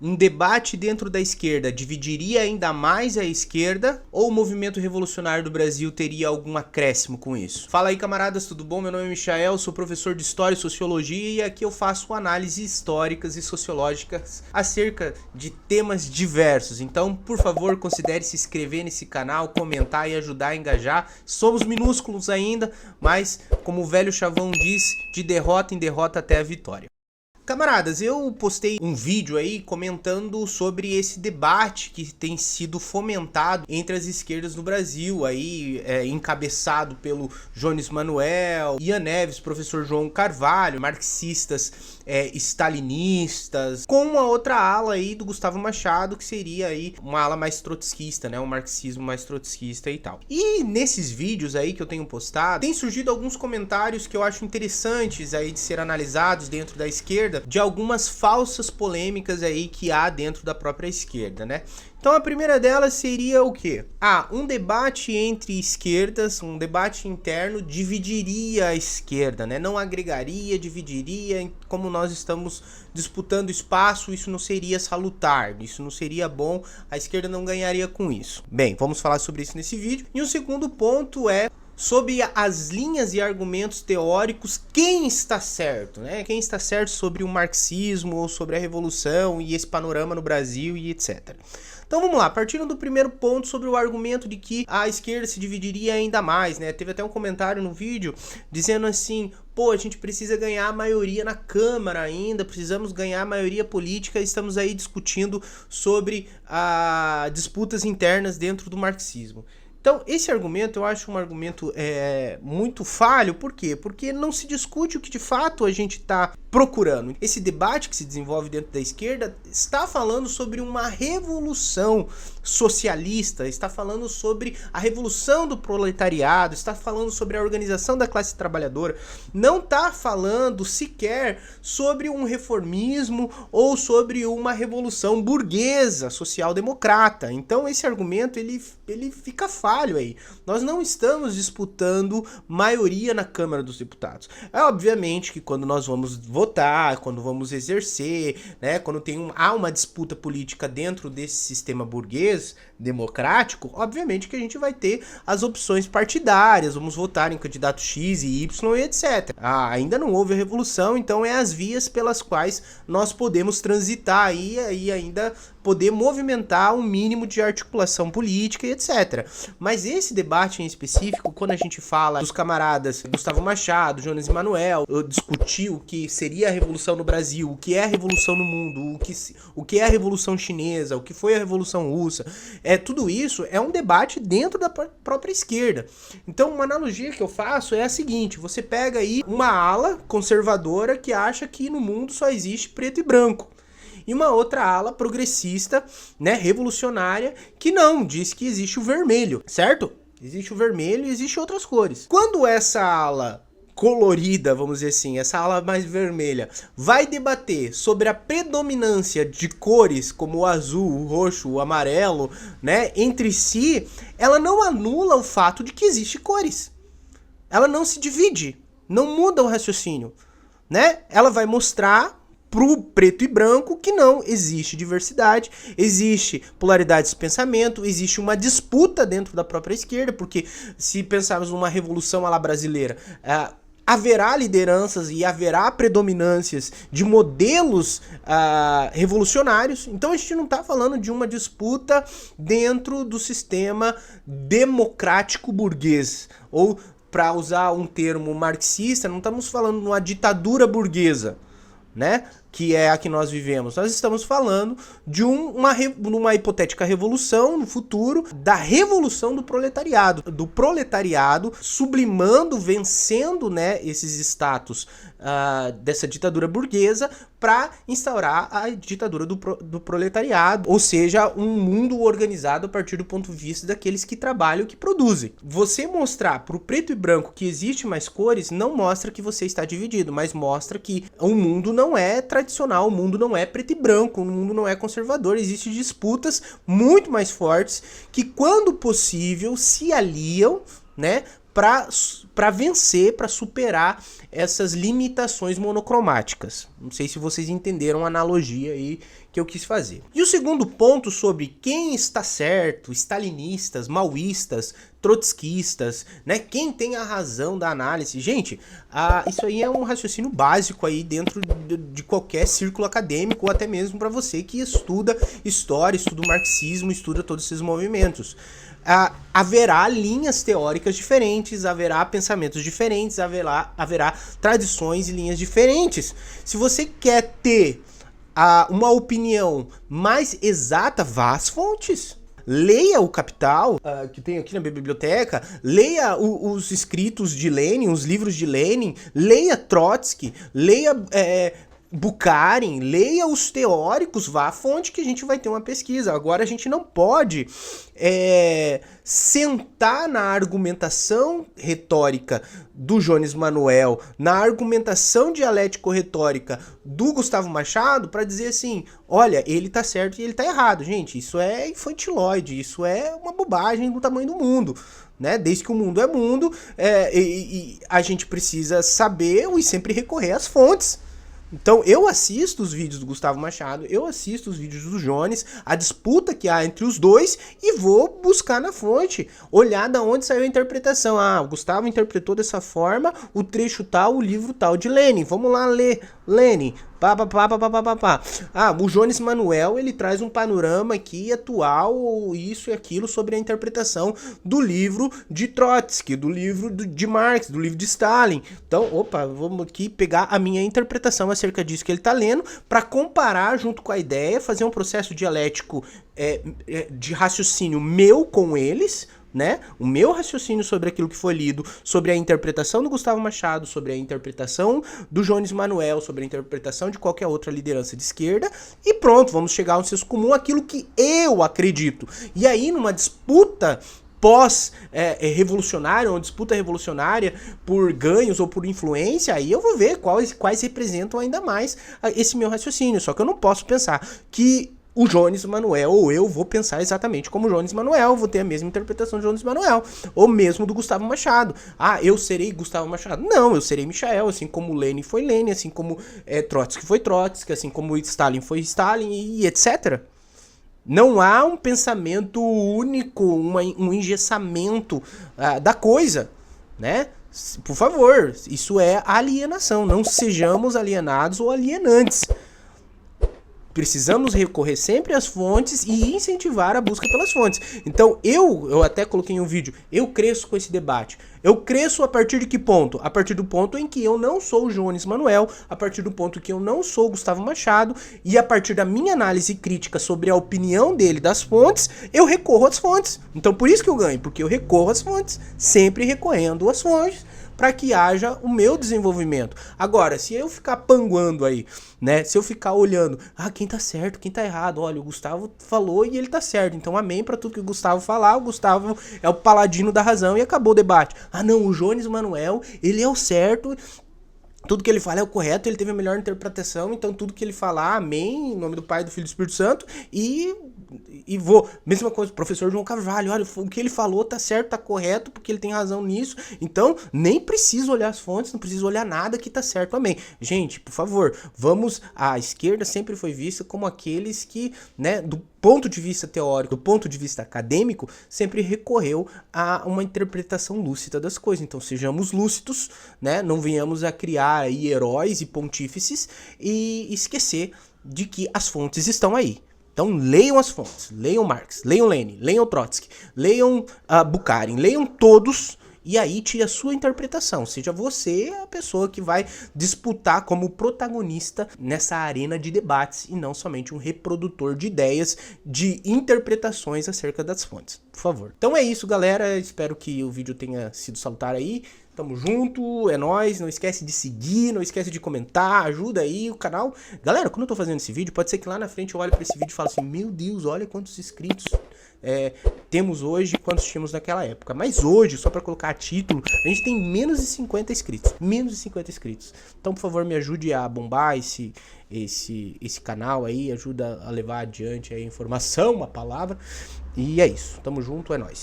Um debate dentro da esquerda dividiria ainda mais a esquerda ou o movimento revolucionário do Brasil teria algum acréscimo com isso? Fala aí, camaradas, tudo bom? Meu nome é Michael, sou professor de História e Sociologia e aqui eu faço análises históricas e sociológicas acerca de temas diversos. Então, por favor, considere se inscrever nesse canal, comentar e ajudar a engajar. Somos minúsculos ainda, mas como o velho chavão diz, de derrota em derrota até a vitória. Camaradas, eu postei um vídeo aí comentando sobre esse debate que tem sido fomentado entre as esquerdas no Brasil, aí encabeçado pelo Jones Manuel, Ian Neves, professor João Carvalho, marxistas stalinistas, com uma outra ala aí do Gustavo Machado, que seria aí uma ala mais trotskista, né, um marxismo mais trotskista e tal. E nesses vídeos aí que eu tenho postado, tem surgido alguns comentários que eu acho interessantes aí de ser analisados dentro da esquerda, de algumas falsas polêmicas aí que há dentro da própria esquerda, né? Então a primeira delas seria o quê? Um debate entre esquerdas, um debate interno dividiria a esquerda, né? Não agregaria, dividiria. Como nós estamos disputando espaço, isso não seria salutar, isso não seria bom, a esquerda não ganharia com isso. Bem, vamos falar sobre isso nesse vídeo. E o segundo ponto é sobre as linhas e argumentos teóricos, quem está certo, né? Quem está certo sobre o marxismo ou sobre a revolução e esse panorama no Brasil e etc. Então vamos lá, partindo do primeiro ponto sobre o argumento de que a esquerda se dividiria ainda mais, né? Teve até um comentário no vídeo dizendo assim, pô, a gente precisa ganhar a maioria na Câmara ainda, precisamos ganhar a maioria política, estamos aí discutindo sobre disputas internas dentro do marxismo. Então, esse argumento eu acho um argumento muito falho, por quê? Porque não se discute o que de fato a gente está procurando. Esse debate que se desenvolve dentro da esquerda está falando sobre uma revolução socialista, está falando sobre a revolução do proletariado, está falando sobre a organização da classe trabalhadora, não está falando sequer sobre um reformismo ou sobre uma revolução burguesa, social-democrata. Então, esse argumento ele fica falho aí. Nós não estamos disputando maioria na Câmara dos Deputados. É obviamente que quando nós vamos votar, quando vamos exercer, né, quando há uma disputa política dentro desse sistema burguês, democrático, obviamente que a gente vai ter as opções partidárias, vamos votar em candidato X e Y e etc. Ainda não houve a revolução, então é as vias pelas quais nós podemos transitar aí e ainda poder movimentar um mínimo de articulação política e etc. Mas esse debate em específico, quando a gente fala dos camaradas Gustavo Machado, Jones Manuel, discutir o que seria a revolução no Brasil, o que é a revolução no mundo, o que é a revolução chinesa, o que foi a revolução russa, tudo isso é um debate dentro da própria esquerda. Então uma analogia que eu faço é a seguinte, você pega aí uma ala conservadora que acha que no mundo só existe preto e branco, e uma outra ala progressista, né, revolucionária, que não, diz que existe o vermelho, certo? Existe o vermelho e existe outras cores. Quando essa ala colorida, vamos dizer assim, essa ala mais vermelha, vai debater sobre a predominância de cores como o azul, o roxo, o amarelo, né, entre si, ela não anula o fato de que existe cores. Ela não se divide, não muda o raciocínio, né? Ela vai mostrar pro preto e branco que não existe diversidade, existe polaridade de pensamento, existe uma disputa dentro da própria esquerda, porque se pensarmos numa revolução à la brasileira, haverá lideranças e haverá predominâncias de modelos revolucionários. Então a gente não está falando de uma disputa dentro do sistema democrático burguês, ou para usar um termo marxista, não estamos falando de uma ditadura burguesa, né, que é a que nós vivemos. Nós estamos falando de uma hipotética revolução no futuro, da revolução do proletariado sublimando, vencendo, né, esses status dessa ditadura burguesa para instaurar a ditadura do proletariado, ou seja, um mundo organizado a partir do ponto de vista daqueles que trabalham e que produzem. Você mostrar para o preto e branco que existe mais cores não mostra que você está dividido, mas mostra que o mundo não é tradicional, o mundo não é preto e branco, o mundo não é conservador, existem disputas muito mais fortes que, quando possível, se aliam, né, para vencer, para superar essas limitações monocromáticas. Não sei se vocês entenderam a analogia aí que eu quis fazer. E o segundo ponto sobre quem está certo, stalinistas, maoístas, trotskistas, né? Quem tem a razão da análise. Gente, isso aí é um raciocínio básico aí dentro de qualquer círculo acadêmico, ou até mesmo para você que estuda história, estuda o marxismo, estuda todos esses movimentos. Haverá linhas teóricas diferentes, haverá pensamentos diferentes, haverá tradições e linhas diferentes. Se você quer ter uma opinião mais exata, vá às fontes. Leia o Capital, que tem aqui na biblioteca, leia os escritos de Lenin, os livros de Lenin, leia Trotsky, leia Bukharin, leia os teóricos, vá à fonte que a gente vai ter uma pesquisa. Agora a gente não pode sentar na argumentação retórica do Jones Manuel, na argumentação dialético-retórica do Gustavo Machado para dizer assim, olha, ele tá certo e ele tá errado. Gente, isso é infantilóide, isso é uma bobagem do tamanho do mundo. Né? Desde que o mundo é mundo, a gente precisa saber e sempre recorrer às fontes. Então eu assisto os vídeos do Gustavo Machado, eu assisto os vídeos do Jones, a disputa que há entre os dois e vou buscar na fonte, olhar da onde saiu a interpretação. O Gustavo interpretou dessa forma, o trecho tal, o livro tal de Lenin. Vamos lá ler Lenin. O Jones Manuel, ele traz um panorama aqui atual, isso e aquilo, sobre a interpretação do livro de Trotsky, do livro de Marx, do livro de Stalin. Então, vamos aqui pegar a minha interpretação acerca disso que ele está lendo, para comparar junto com a ideia, fazer um processo dialético de raciocínio meu com eles, né? O meu raciocínio sobre aquilo que foi lido, sobre a interpretação do Gustavo Machado, sobre a interpretação do Jones Manuel, sobre a interpretação de qualquer outra liderança de esquerda, e pronto, vamos chegar a um senso comum, aquilo que eu acredito. E aí, numa disputa pós-revolucionária, uma disputa revolucionária por ganhos ou por influência, aí eu vou ver quais representam ainda mais esse meu raciocínio. Só que eu não posso pensar que o Jones Manuel, ou eu vou pensar exatamente como o Jones Manuel, vou ter a mesma interpretação do Jones Manuel, ou mesmo do Gustavo Machado. Eu serei Gustavo Machado. Não, eu serei Michael, assim como Lenin foi Lenin, assim como Trotsky foi Trotsky, assim como Stalin foi Stalin, e etc. Não há um pensamento único, um engessamento da coisa, né? Por favor, isso é alienação. Não sejamos alienados ou alienantes. Precisamos recorrer sempre às fontes e incentivar a busca pelas fontes. Então eu até coloquei em um vídeo, eu cresço com esse debate. Eu cresço a partir de que ponto? A partir do ponto em que eu não sou o Jones Manuel, a partir do ponto que eu não sou o Gustavo Machado, e a partir da minha análise crítica sobre a opinião dele das fontes, eu recorro às fontes. Então por isso que eu ganho, porque eu recorro às fontes, sempre recorrendo às fontes, para que haja o meu desenvolvimento. Agora, se eu ficar panguando aí, né, se eu ficar olhando, quem tá certo, quem tá errado, olha, o Gustavo falou e ele tá certo, então amém pra tudo que o Gustavo falar, o Gustavo é o paladino da razão e acabou o debate. Não, o Jones Manuel, ele é o certo, tudo que ele fala é o correto, ele teve a melhor interpretação, então tudo que ele falar, amém, em nome do Pai, do Filho e do Espírito Santo, e vou. Mesma coisa, professor João Carvalho, olha, o que ele falou tá certo, tá correto, porque ele tem razão nisso, então nem preciso olhar as fontes, não preciso olhar nada que tá certo, amém. Gente, por favor, a esquerda sempre foi vista como aqueles que, né, do ponto de vista teórico, do ponto de vista acadêmico, sempre recorreu a uma interpretação lúcida das coisas. Então sejamos lúcidos, né? Não venhamos a criar aí heróis e pontífices e esquecer de que as fontes estão aí. Então leiam as fontes, leiam Marx, leiam Lenin, leiam Trotsky, leiam Bukharin, leiam todos. E aí tire a sua interpretação, seja você a pessoa que vai disputar como protagonista nessa arena de debates e não somente um reprodutor de ideias, de interpretações acerca das fontes, por favor. Então é isso, galera, espero que o vídeo tenha sido salutar aí. Tamo junto, é nóis, não esquece de seguir, não esquece de comentar, ajuda aí o canal. Galera, quando eu tô fazendo esse vídeo, pode ser que lá na frente eu olhe pra esse vídeo e fale assim, meu Deus, olha quantos inscritos temos hoje, quantos tínhamos naquela época. Mas hoje, só pra colocar a título, a gente tem menos de 50 inscritos, menos de 50 inscritos. Então, por favor, me ajude a bombar esse canal aí, ajuda a levar adiante a informação, a palavra. E é isso, tamo junto, é nóis.